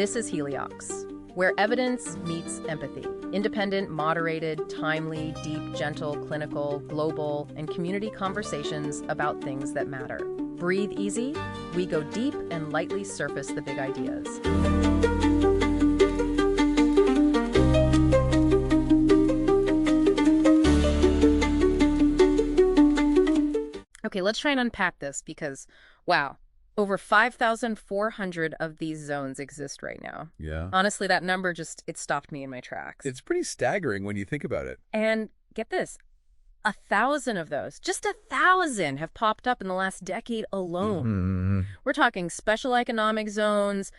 This is Heliox, where evidence meets empathy. Independent, moderated, timely, deep, gentle, clinical, global, and community conversations about things that matter. Breathe easy. We go deep and lightly surface the big ideas. Okay, let's try and unpack this because, wow, over 5,400 of these zones exist right now. Yeah. Honestly, that number it stopped me in my tracks. It's pretty staggering when you think about it. And get this, 1,000 of those, just 1,000 have popped up in the last decade alone. Mm-hmm. We're talking special economic zones,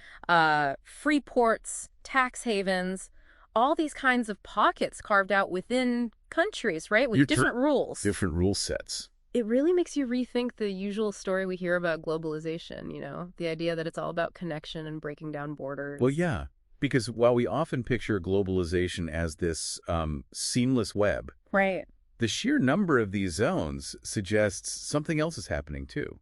free ports, tax havens, all these kinds of pockets carved out within countries, right? With different rules. Different rule sets. It really makes you rethink the usual story we hear about globalization, the idea that it's all about connection and breaking down borders. Well, yeah, because while we often picture globalization as this seamless web, right, the sheer number of these zones suggests something else is happening too.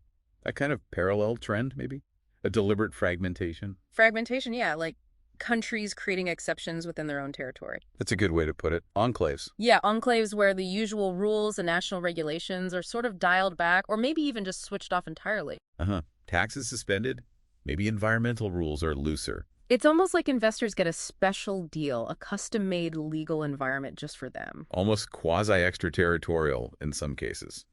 A kind of parallel trend, maybe? A deliberate fragmentation? Fragmentation, yeah, like countries creating exceptions within their own territory. That's a good way to put it. Enclaves. Yeah, enclaves where the usual rules and national regulations are sort of dialed back or maybe even just switched off entirely. Taxes suspended. Maybe environmental rules are looser. It's almost like investors get a special deal, a custom-made legal environment just for them. Almost quasi-extraterritorial in some cases.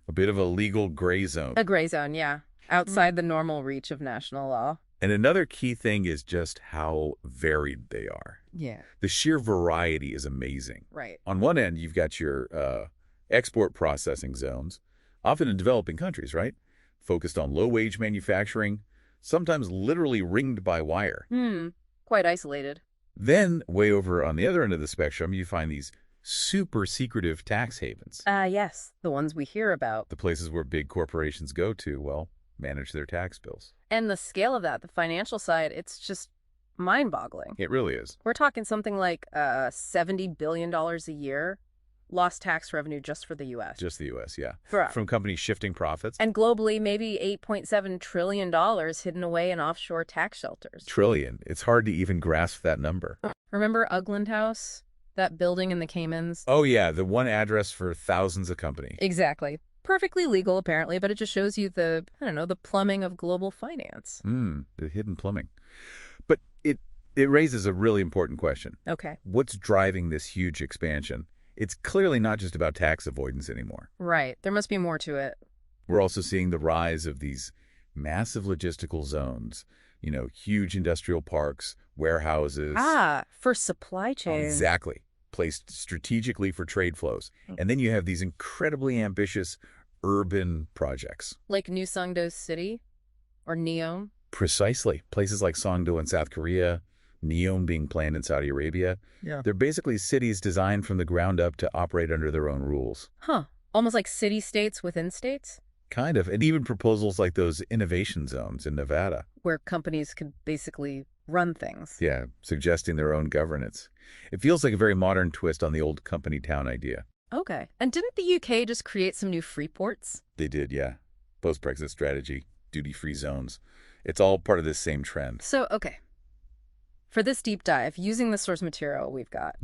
A bit of a legal gray zone. A gray zone, yeah. Outside the normal reach of national law. And another key thing is just how varied they are. Yeah. The sheer variety is amazing. Right. On one end, you've got your export processing zones, often in developing countries, right? Focused on low-wage manufacturing, sometimes literally ringed by wire. Quite isolated. Then, way over on the other end of the spectrum, you find these super secretive tax havens. Yes, the ones we hear about. The places where big corporations go to, well, manage their tax bills. And the scale of that, the financial side, it's just mind-boggling. It really is. We're talking something like $70 billion a year lost tax revenue just for the U.S. Just the U.S., yeah. Correct. From companies shifting profits. And globally, maybe $8.7 trillion hidden away in offshore tax shelters. Trillion. It's hard to even grasp that number. Remember Ugland House? That building in the Caymans? Oh, yeah, the one address for thousands of companies. Exactly. Perfectly legal, apparently, but it just shows you the plumbing of global finance. The hidden plumbing. But it raises a really important question. Okay. What's driving this huge expansion? It's clearly not just about tax avoidance anymore. Right. There must be more to it. We're also seeing the rise of these massive logistical zones, huge industrial parks, warehouses. For supply chains. Exactly. Placed strategically for trade flows. And then you have these incredibly ambitious urban projects. Like New Songdo City or Neom? Precisely. Places like Songdo in South Korea, Neom being planned in Saudi Arabia. Yeah. They're basically cities designed from the ground up to operate under their own rules. Almost like city-states within states? Kind of. And even proposals like those innovation zones in Nevada. Where companies could basically run things. Yeah, suggesting their own governance. It feels like a very modern twist on the old company town idea. Okay. And didn't the UK just create some new free ports? They did, yeah. Post-Brexit strategy, duty-free zones. It's all part of this same trend. So, okay. For this deep dive, using the source material we've got,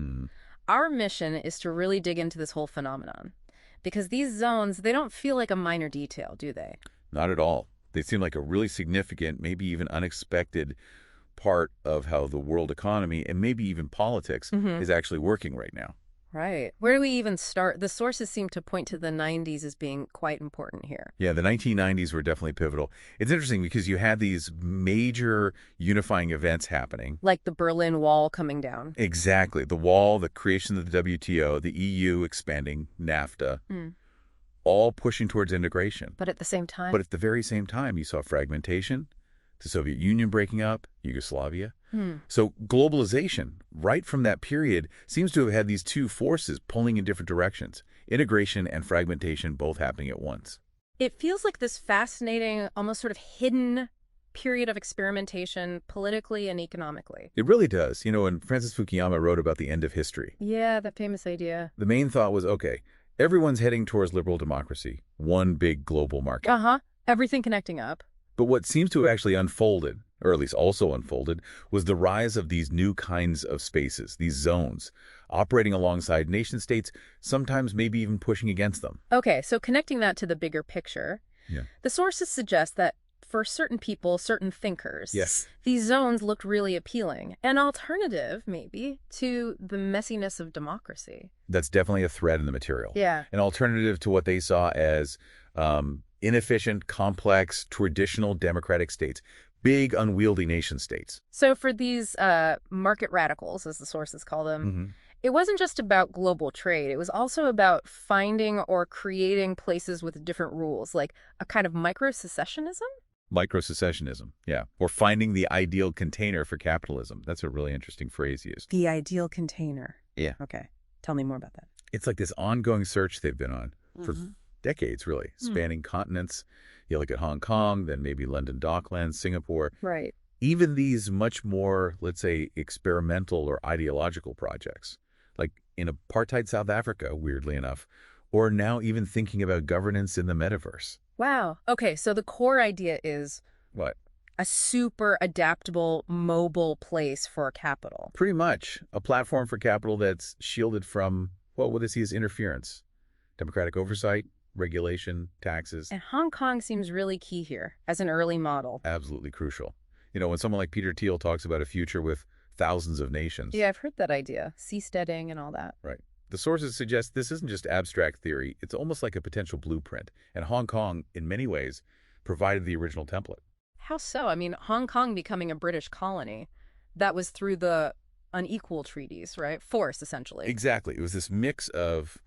our mission is to really dig into this whole phenomenon. Because these zones, they don't feel like a minor detail, do they? Not at all. They seem like a really significant, maybe even unexpected part of how the world economy and maybe even politics is actually working right now. Right. Where do we even start? The sources seem to point to the 90s as being quite important here. Yeah, the 1990s were definitely pivotal. It's interesting because you had these major unifying events happening. Like the Berlin Wall coming down. Exactly. The wall, the creation of the WTO, the EU expanding, NAFTA, all pushing towards integration. But at the same time? But at the very same time, you saw fragmentation, the Soviet Union breaking up, Yugoslavia. So globalization, right from that period, seems to have had these two forces pulling in different directions. Integration and fragmentation both happening at once. It feels like this fascinating, almost sort of hidden period of experimentation politically and economically. It really does. When Francis Fukuyama wrote about the end of history. Yeah, that famous idea. The main thought was, okay, everyone's heading towards liberal democracy, one big global market. Everything connecting up. But what seems to have actually unfolded or at least also unfolded, was the rise of these new kinds of spaces, these zones, operating alongside nation-states, sometimes maybe even pushing against them. Okay, so connecting that to the bigger picture, Yeah. the sources suggest that for certain people, certain thinkers, Yes. these zones looked really appealing, an alternative, maybe, to the messiness of democracy. That's definitely a thread in the material. Yeah. An alternative to what they saw as inefficient, complex, traditional democratic states, big, unwieldy nation-states. So for these market radicals, as the sources call them, it wasn't just about global trade. It was also about finding or creating places with different rules, like a kind of micro-secessionism? Micro-secessionism, yeah. Or finding the ideal container for capitalism. That's a really interesting phrase used. The ideal container. Yeah. Okay. Tell me more about that. It's like this ongoing search they've been on for decades, really, spanning continents. You look at Hong Kong, then maybe London Docklands, Singapore. Right. Even these much more, let's say, experimental or ideological projects, like in apartheid South Africa, weirdly enough, or now even thinking about governance in the metaverse. Wow. Okay, so the core idea is What? a super adaptable, mobile place for capital. Pretty much a platform for capital that's shielded from, well, what they see as interference, democratic oversight, regulation, taxes. And Hong Kong seems really key here as an early model. Absolutely crucial. You know, when someone like Peter Thiel talks about a future with thousands of nations. Yeah, I've heard that idea. Seasteading and all that. Right. The sources suggest this isn't just abstract theory. It's almost like a potential blueprint. And Hong Kong, in many ways, provided the original template. How so? I mean, Hong Kong becoming a British colony, that was through the unequal treaties, right? Force, essentially. Exactly. It was this mix of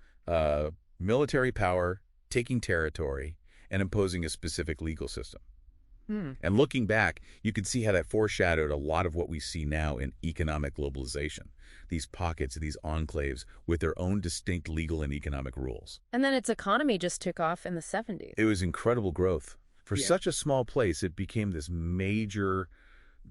military power, taking territory, and imposing a specific legal system. And looking back, you could see how that foreshadowed a lot of what we see now in economic globalization. These pockets, these enclaves with their own distinct legal and economic rules. And then its economy just took off in the 70s. It was incredible growth. For such a small place, it became this major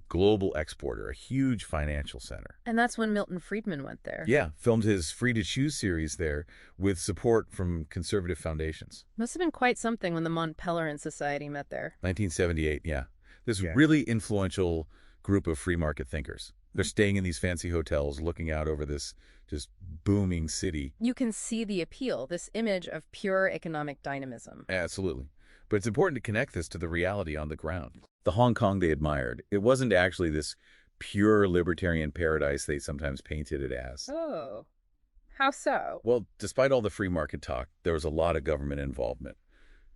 global exporter, a huge financial center. And that's when Milton Friedman went there. Yeah, filmed his Free to Choose series there with support from conservative foundations. Must have been quite something when the Mont Pelerin Society met there. 1978, yeah. This really influential group of free market thinkers. They're staying in these fancy hotels, looking out over this just booming city. You can see the appeal, this image of pure economic dynamism. Absolutely. But it's important to connect this to the reality on the ground. The Hong Kong they admired, it wasn't actually this pure libertarian paradise they sometimes painted it as. Oh, how so? Well, despite all the free market talk, there was a lot of government involvement.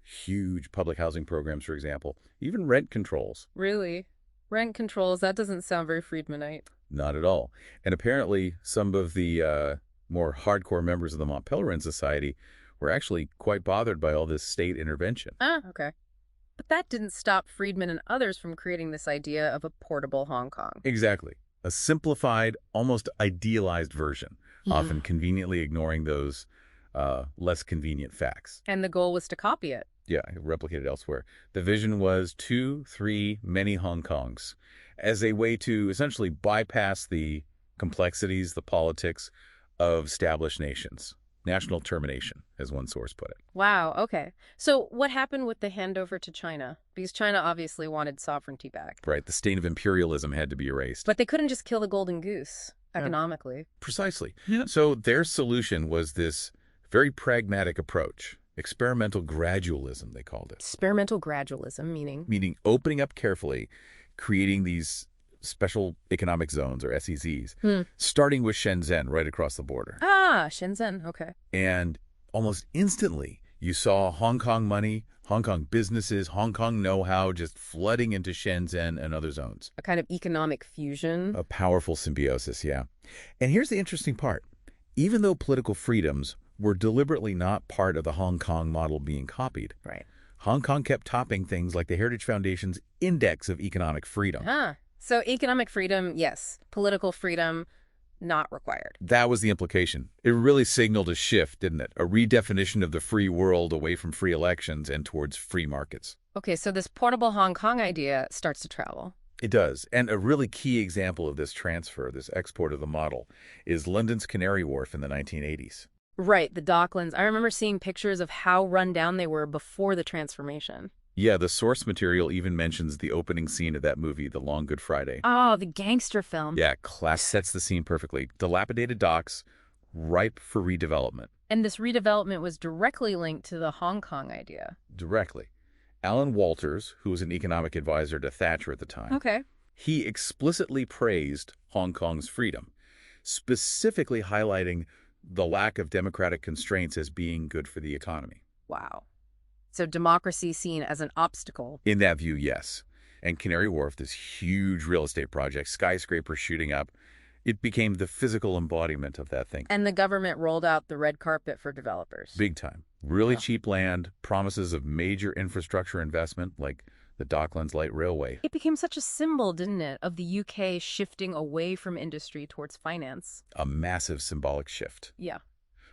Huge public housing programs, for example, even rent controls. Really? Rent controls, that doesn't sound very Friedmanite. Not at all. And apparently some of the more hardcore members of the Mont Pelerin Society were actually quite bothered by all this state intervention. Ah, okay. But that didn't stop Friedman and others from creating this idea of a portable Hong Kong. Exactly. A simplified, almost idealized version, often conveniently ignoring those less convenient facts. And the goal was to copy it. Yeah, replicated elsewhere. The vision was 2, 3, many Hong Kongs, as a way to essentially bypass the complexities, the politics of established nations. National termination, as one source put it. Wow, okay. So what happened with the handover to China? Because China obviously wanted sovereignty back. Right, the stain of imperialism had to be erased. But they couldn't just kill the golden goose economically. Precisely. Yeah. So their solution was this very pragmatic approach. Experimental gradualism, they called it. Experimental gradualism, meaning? Meaning opening up carefully, creating these special economic zones, or SEZs, starting with Shenzhen right across the border. Ah, Shenzhen, okay. And almost instantly, you saw Hong Kong money, Hong Kong businesses, Hong Kong know-how just flooding into Shenzhen and other zones. A kind of economic fusion. A powerful symbiosis, yeah. And here's the interesting part. Even though political freedoms were deliberately not part of the Hong Kong model being copied, Right. Hong Kong kept topping things like the Heritage Foundation's Index of Economic Freedom. So economic freedom, yes. Political freedom, not required. That was the implication. It really signaled a shift, didn't it? A redefinition of the free world away from free elections and towards free markets. Okay, so this portable Hong Kong idea starts to travel. It does. And a really key example of this transfer, this export of the model, is London's Canary Wharf in the 1980s. Right, the Docklands. I remember seeing pictures of how run down they were before the transformation. Yeah, the source material even mentions the opening scene of that movie, The Long Good Friday. Oh, the gangster film. Yeah, class sets the scene perfectly. Dilapidated docks, ripe for redevelopment. And this redevelopment was directly linked to the Hong Kong idea. Directly. Alan Walters, who was an economic advisor to Thatcher at the time, Okay. he explicitly praised Hong Kong's freedom, specifically highlighting the lack of democratic constraints as being good for the economy. Wow. So democracy seen as an obstacle. In that view, yes. And Canary Wharf, this huge real estate project, skyscrapers shooting up, it became the physical embodiment of that thing. And the government rolled out the red carpet for developers. Big time. Really cheap land, promises of major infrastructure investment like the Docklands Light Railway. It became such a symbol, didn't it, of the UK shifting away from industry towards finance. A massive symbolic shift. Yeah.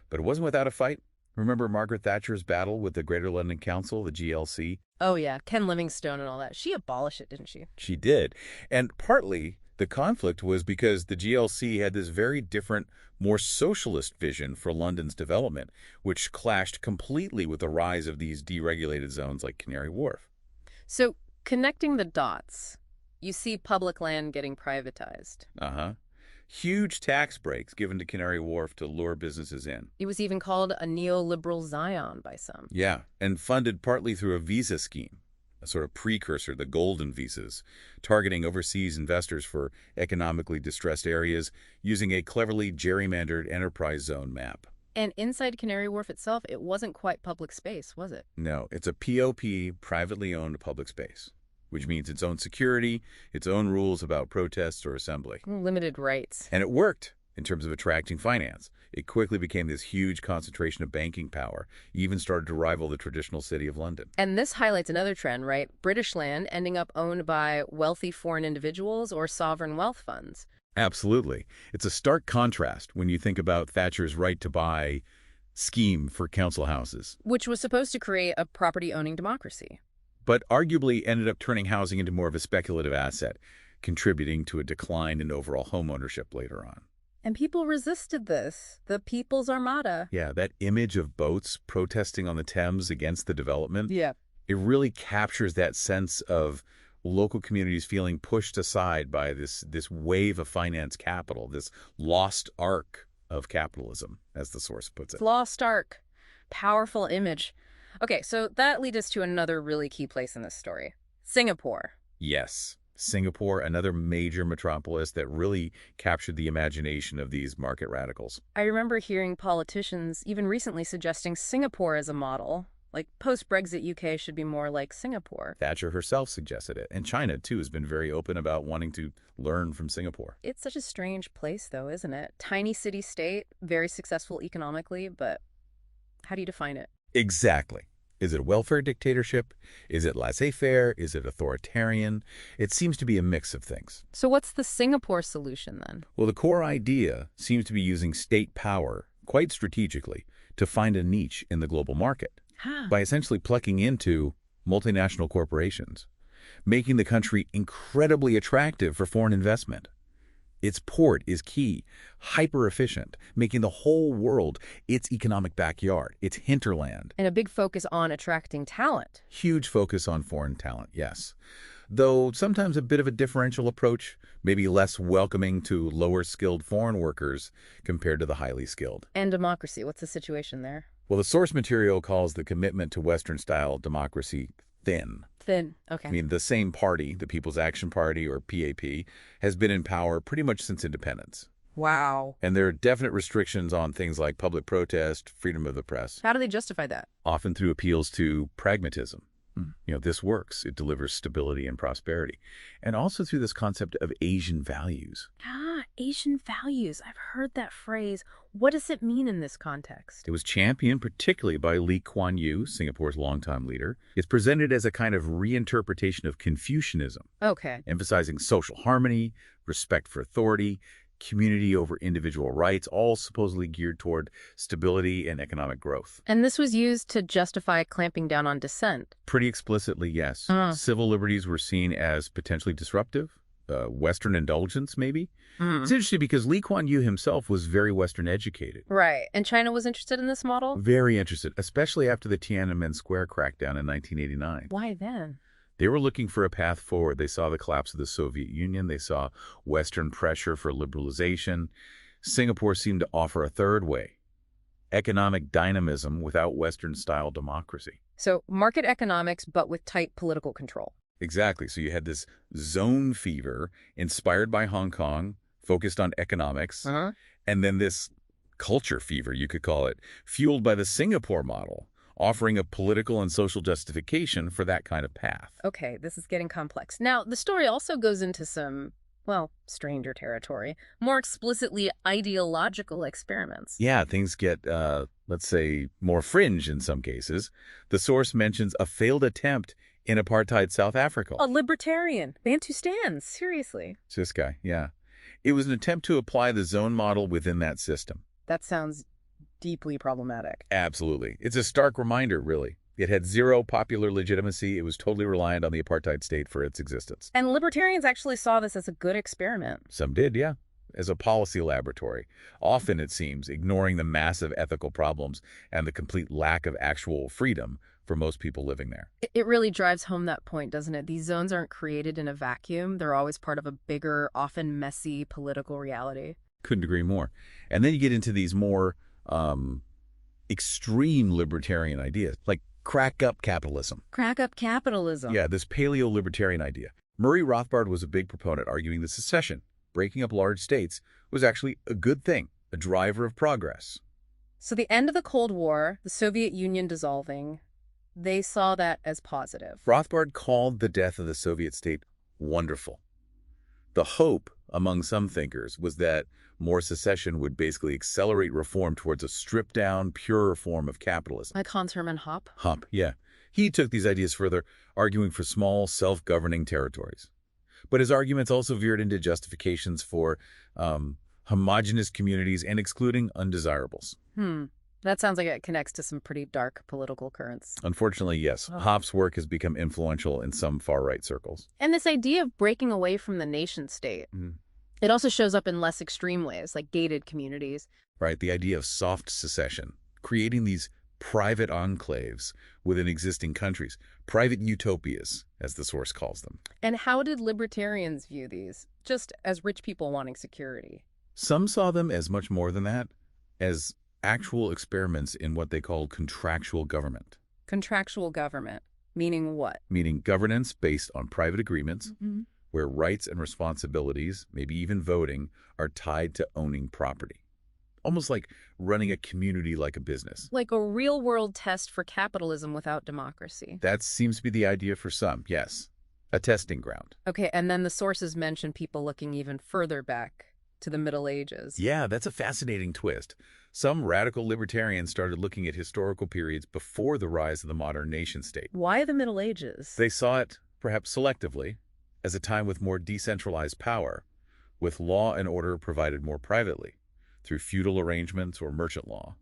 But it wasn't without a fight. Remember Margaret Thatcher's battle with the Greater London Council, the GLC? Oh, yeah. Ken Livingstone and all that. She abolished it, didn't she? She did. And partly the conflict was because the GLC had this very different, more socialist vision for London's development, which clashed completely with the rise of these deregulated zones like Canary Wharf. So, connecting the dots, you see public land getting privatized. Huge tax breaks given to Canary Wharf to lure businesses in. It was even called a neoliberal Zion by some. Yeah, and funded partly through a visa scheme, a sort of precursor, the golden visas, targeting overseas investors for economically distressed areas using a cleverly gerrymandered enterprise zone map. And inside Canary Wharf itself, it wasn't quite public space, was it? No, it's a POP, privately owned public space, which means its own security, its own rules about protests or assembly. Limited rights. And it worked in terms of attracting finance. It quickly became this huge concentration of banking power, even started to rival the traditional city of London. And this highlights another trend, right? British land ending up owned by wealthy foreign individuals or sovereign wealth funds. Absolutely. It's a stark contrast when you think about Thatcher's right to buy scheme for council houses. Which was supposed to create a property-owning democracy. But arguably ended up turning housing into more of a speculative asset, contributing to a decline in overall homeownership later on. And people resisted this. The People's Armada. Yeah, that image of boats protesting on the Thames against the development, Yeah. it really captures that sense of local communities feeling pushed aside by this wave of finance capital, this lost ark of capitalism, as the source puts it. Lost Ark. Powerful image. Okay, so that leads us to another really key place in this story. Singapore. Yes. Singapore, another major metropolis that really captured the imagination of these market radicals. I remember hearing politicians even recently suggesting Singapore as a model. Like, post-Brexit UK should be more like Singapore. Thatcher herself suggested it. And China, too, has been very open about wanting to learn from Singapore. It's such a strange place, though, isn't it? Tiny city-state, very successful economically, but how do you define it? Exactly. Is it a welfare dictatorship? Is it laissez-faire? Is it authoritarian? It seems to be a mix of things. So what's the Singapore solution, then? Well, the core idea seems to be using state power, quite strategically, to find a niche in the global market. By essentially plugging into multinational corporations, making the country incredibly attractive for foreign investment. Its port is key, hyper-efficient, making the whole world its economic backyard, its hinterland. And a big focus on attracting talent. Huge focus on foreign talent, yes. Though sometimes a bit of a differential approach, maybe less welcoming to lower-skilled foreign workers compared to the highly skilled. And democracy, what's the situation there? Well, the source material calls the commitment to Western-style democracy thin. Thin, okay. I mean, the same party, the People's Action Party, or PAP, has been in power pretty much since independence. Wow. And there are definite restrictions on things like public protest, freedom of the press. How do they justify that? Often through appeals to pragmatism. This works. It delivers stability and prosperity. And also through this concept of Asian values. Asian values. I've heard that phrase. What does it mean in this context? It was championed particularly by Lee Kuan Yew, Singapore's longtime leader. It's presented as a kind of reinterpretation of Confucianism, Okay. emphasizing social harmony, respect for authority, community over individual rights, all supposedly geared toward stability and economic growth. And this was used to justify clamping down on dissent. Pretty explicitly, yes. Civil liberties were seen as potentially disruptive, Western indulgence, maybe? Mm. It's interesting because Lee Kuan Yew himself was very Western educated. Right. And China was interested in this model? Very interested, especially after the Tiananmen Square crackdown in 1989. Why then? They were looking for a path forward. They saw the collapse of the Soviet Union. They saw Western pressure for liberalization. Singapore seemed to offer a third way: economic dynamism without Western-style democracy. So market economics, but with tight political control. Exactly. So you had this zone fever inspired by Hong Kong, focused on economics, and then this culture fever, you could call it, fueled by the Singapore model, offering a political and social justification for that kind of path. Okay, this is getting complex. Now, the story also goes into some, well, stranger territory, more explicitly ideological experiments. Yeah, things get, let's say, more fringe in some cases. The source mentions a failed attempt in apartheid South Africa. A libertarian. Bantustan, seriously. It's this guy, yeah. It was an attempt to apply the zone model within that system. That sounds deeply problematic. Absolutely. It's a stark reminder, really. It had zero popular legitimacy. It was totally reliant on the apartheid state for its existence. And libertarians actually saw this as a good experiment. Some did, yeah, as a policy laboratory, often, it seems, ignoring the massive ethical problems and the complete lack of actual freedom for most people living there. It really drives home that point, doesn't it? These zones aren't created in a vacuum. They're always part of a bigger, often messy political reality. Couldn't agree more. And then you get into these more extreme libertarian ideas, like crack up capitalism. Crack up capitalism. Yeah, this paleo-libertarian idea. Murray Rothbard was a big proponent, arguing that secession, breaking up large states, was actually a good thing, a driver of progress. So the end of the Cold War, the Soviet Union dissolving, they saw that as positive. Rothbard called the death of the Soviet state wonderful. The hope among some thinkers was that more secession would basically accelerate reform towards a stripped-down, purer form of capitalism. Like Hans Hermann Hoppe? Hoppe, yeah. He took these ideas further, arguing for small, self-governing territories. But his arguments also veered into justifications for homogenous communities and excluding undesirables. That sounds like it connects to some pretty dark political currents. Unfortunately, yes. Hoppe's work has become influential in some far-right circles. And this idea of breaking away from the nation state, it also shows up in less extreme ways, like gated communities. Right, the idea of soft secession, creating these private enclaves within existing countries, private utopias, as the source calls them. And how did libertarians view these? Just as rich people wanting security? Some saw them as much more than that, as actual experiments in what they called contractual government. Contractual government, meaning what? Meaning governance based on private agreements, where rights and responsibilities, maybe even voting, are tied to owning property. Almost like running a community like a business. Like a real-world test for capitalism without democracy. That seems to be the idea for some, yes. A testing ground. Okay, and then the sources mention people looking even further back to the Middle Ages. Yeah, that's a fascinating twist. Some radical libertarians started looking at historical periods before the rise of the modern nation-state. Why the Middle Ages? They saw it, perhaps selectively, as a time with more decentralized power, with law and order provided more privately, through feudal arrangements or merchant law.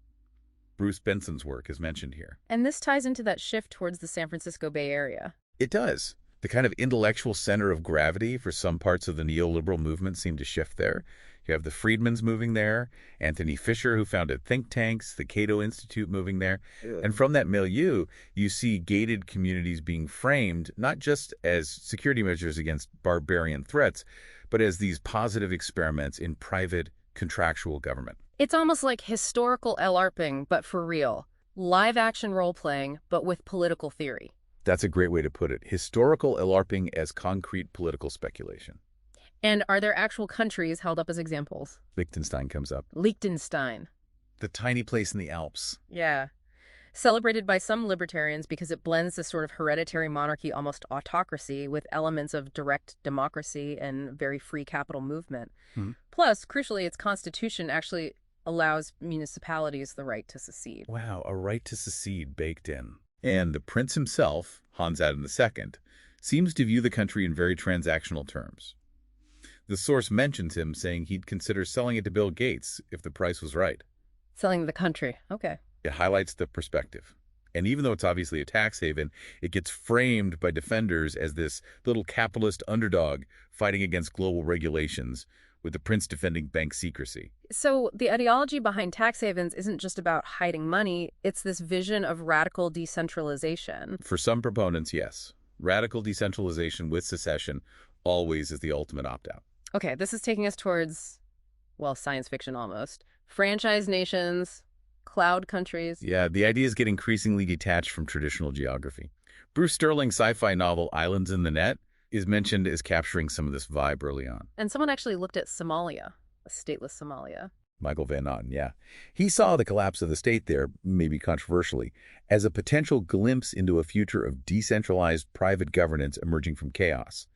Bruce Benson's work is mentioned here. And this ties into that shift towards the San Francisco Bay Area. It does. The kind of intellectual center of gravity for some parts of the neoliberal movement seemed to shift there. You have the Friedmans moving there, Anthony Fisher, who founded think tanks, the Cato Institute moving there. And from that milieu, you see gated communities being framed not just as security measures against barbarian threats, but as these positive experiments in private contractual government. It's almost like historical LARPing, but for real. Live-action role-playing, but with political theory. That's a great way to put it. Historical LARPing as concrete political speculation. And are there actual countries held up as examples? Liechtenstein comes up. Liechtenstein. The tiny place in the Alps. Yeah. Celebrated by some libertarians because it blends this sort of hereditary monarchy, almost autocracy, with elements of direct democracy and very free capital movement. Plus, crucially, its constitution actually allows municipalities the right to secede. Wow, a right to secede baked in. And the prince himself, Hans Adam II, seems to view the country in very transactional terms. The source mentions him saying he'd consider selling it to Bill Gates if the price was right. Selling the country. Okay. It highlights the perspective. And even though it's obviously a tax haven, it gets framed by defenders as this little capitalist underdog fighting against global regulations, with the prince defending bank secrecy. So the ideology behind tax havens isn't just about hiding money, it's this vision of radical decentralization. For some proponents, yes. Radical decentralization with secession always is the ultimate opt-out. Okay, this is taking us towards, well, science fiction almost. Franchise nations, cloud countries. Yeah, the ideas get increasingly detached from traditional geography. Bruce Sterling's sci-fi novel Islands in the Net is mentioned as capturing some of this vibe early on. And someone actually looked at Somalia, a stateless Somalia. Michael Van Nauten, yeah. He saw the collapse of the state there, maybe controversially, as a potential glimpse into a future of decentralized private governance emerging from chaos.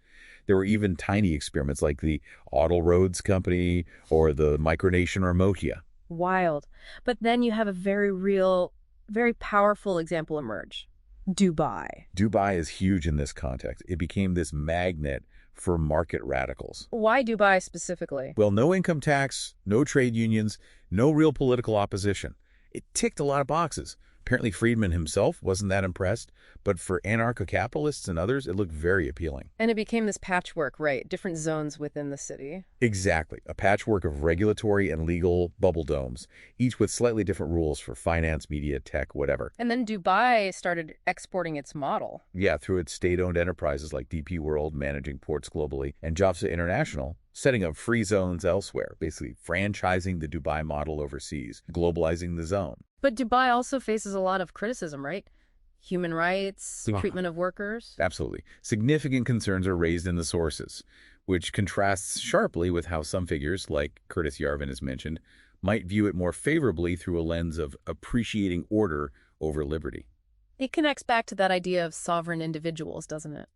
There were even tiny experiments like the Auto Roads Company or the micronation Remotia. Wild. But then you have a very real, very powerful example emerge. Dubai. Dubai is huge in this context. It became this magnet for market radicals. Why Dubai specifically? Well, no income tax, no trade unions, no real political opposition. It ticked a lot of boxes. Apparently Friedman himself wasn't that impressed, but for anarcho-capitalists and others, it looked very appealing. And it became this patchwork, right? Different zones within the city. Exactly. A patchwork of regulatory and legal bubble domes, each with slightly different rules for finance, media, tech, whatever. And then Dubai started exporting its model. Yeah, through its state-owned enterprises like DP World managing ports globally and Jobsa International setting up free zones elsewhere, basically franchising the Dubai model overseas, globalizing the zone. But Dubai also faces a lot of criticism, right? Human rights, treatment of workers. Absolutely. Significant concerns are raised in the sources, which contrasts sharply with how some figures, like Curtis Yarvin has mentioned, might view it more favorably through a lens of appreciating order over liberty. It connects back to that idea of sovereign individuals, doesn't it?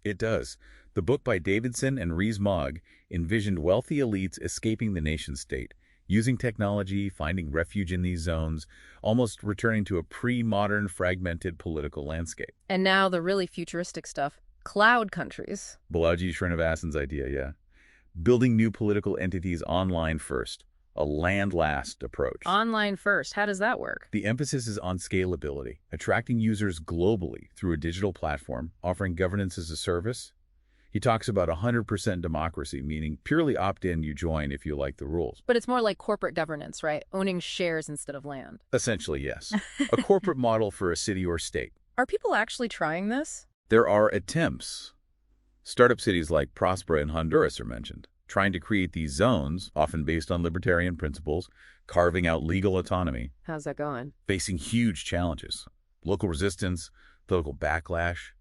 It does. The book by Davidson and Rees-Mogg envisioned wealthy elites escaping the nation-state, using technology, finding refuge in these zones, almost returning to a pre-modern, fragmented political landscape. And now the really futuristic stuff, cloud countries. Balaji Srinivasan's idea, yeah. Building new political entities online first, a land-last approach. Online first, how does that work? The emphasis is on scalability, attracting users globally through a digital platform, offering governance as a service. He talks about 100% democracy, meaning purely opt-in, you join if you like the rules. But it's more like corporate governance, right? Owning shares instead of land. Essentially, yes. A corporate model for a city or state. Are people actually trying this? There are attempts. Startup cities like Prospera in Honduras are mentioned, trying to create these zones, often based on libertarian principles, carving out legal autonomy. How's that going? Facing huge challenges. Local resistance, political backlash.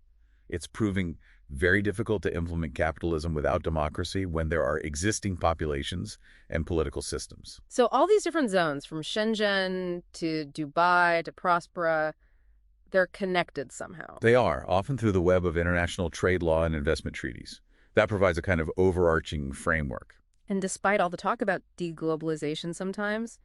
It's proving very difficult to implement capitalism without democracy when there are existing populations and political systems. So all these different zones, from Shenzhen to Dubai to Prospera, they're connected somehow. They are, often through the web of international trade law and investment treaties. That provides a kind of overarching framework. And despite all the talk about deglobalization sometimes,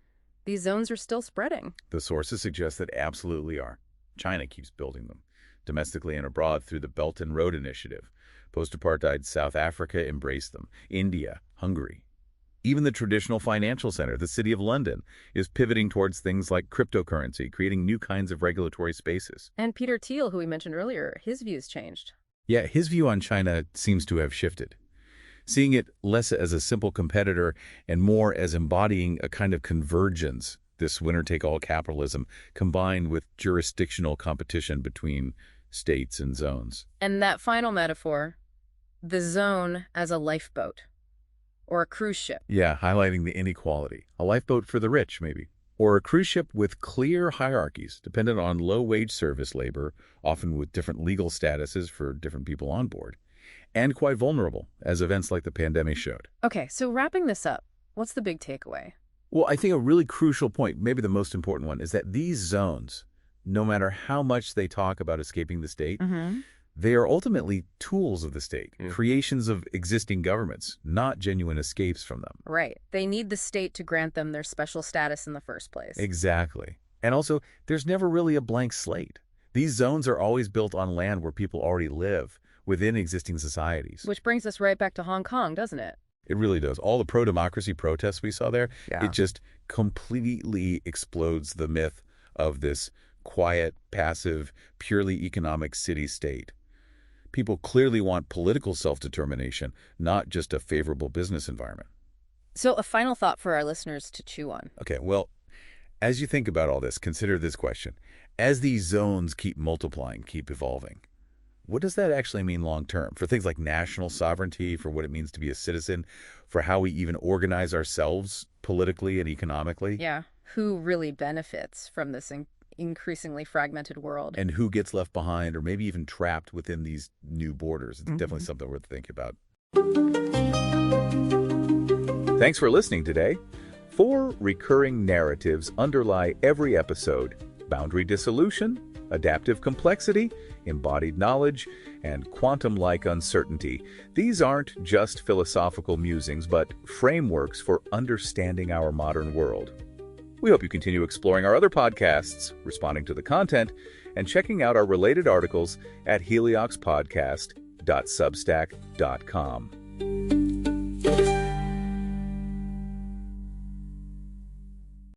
these zones are still spreading. The sources suggest that absolutely are. China keeps building them, domestically and abroad through the Belt and Road Initiative. Post-apartheid South Africa embraced them. India, Hungary. Even the traditional financial center, the City of London, is pivoting towards things like cryptocurrency, creating new kinds of regulatory spaces. And Peter Thiel, who we mentioned earlier, his views changed. Yeah, his view on China seems to have shifted, seeing it less as a simple competitor and more as embodying a kind of convergence, this winner-take-all capitalism, combined with jurisdictional competition between states and zones. And that final metaphor, the zone as a lifeboat or a cruise ship. Yeah, highlighting the inequality. A lifeboat for the rich, maybe. Or a cruise ship with clear hierarchies, dependent on low-wage service labor, often with different legal statuses for different people on board, and quite vulnerable, as events like the pandemic showed. Okay, so wrapping this up, what's the big takeaway? Well, I think a really crucial point, maybe the most important one, is that these zones, no matter how much they talk about escaping the state, they are ultimately tools of the state, creations of existing governments, not genuine escapes from them. Right. They need the state to grant them their special status in the first place. Exactly. And also, there's never really a blank slate. These zones are always built on land where people already live, within existing societies. Which brings us right back to Hong Kong, doesn't it? It really does. All the pro-democracy protests we saw there, it just completely explodes the myth of this quiet, passive, purely economic city-state. People clearly want political self-determination, not just a favorable business environment. So a final thought for our listeners to chew on. Okay, well, as you think about all this, consider this question. As these zones keep multiplying, keep evolving, what does that actually mean long-term for things like national sovereignty, for what it means to be a citizen, for how we even organize ourselves politically and economically? Yeah. Who really benefits from this increasingly fragmented world? And who gets left behind or maybe even trapped within these new borders? It's definitely something worth thinking about. Thanks for listening today. 4 recurring narratives underlie every episode: boundary dissolution, adaptive complexity, embodied knowledge, and quantum-like uncertainty. These aren't just philosophical musings, but frameworks for understanding our modern world. We hope you continue exploring our other podcasts, responding to the content, and checking out our related articles at helioxpodcast.substack.com.